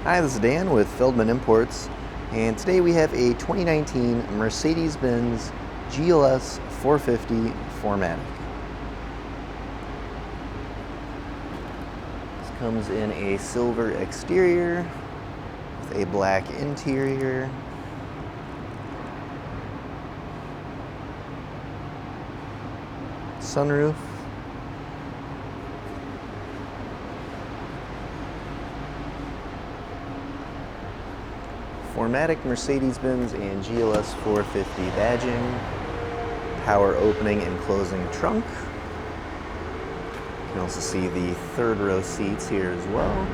Hi, this is Dan with Feldmann Imports, and today we have a 2019 Mercedes-Benz GLS 450 4MATIC. This comes in a silver exterior with a black interior. Sunroof. 4MATIC Mercedes-Benz and GLS 450 badging, power opening and closing trunk. You can also see the third row seats here as well.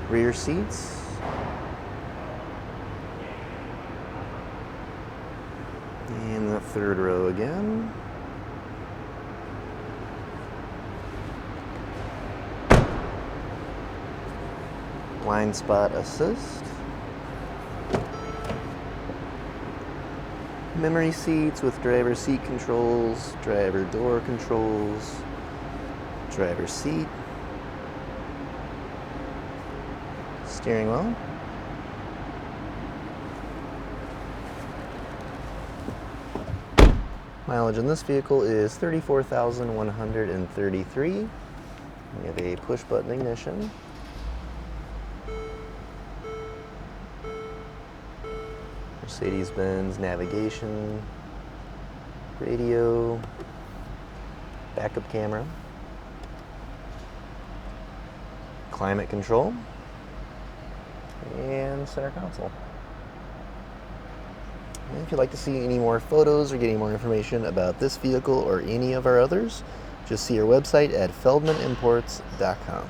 Rear seats. And the third row again. Blind spot assist. Memory seats with driver seat controls, driver door controls, driver seat, steering wheel. Mileage in this vehicle is 34,133. We have a push button ignition. Mercedes-Benz navigation, radio, backup camera, climate control, and center console. And if you'd like to see any more photos or get any more information about this vehicle or any of our others, just see our website at feldmannimports.com.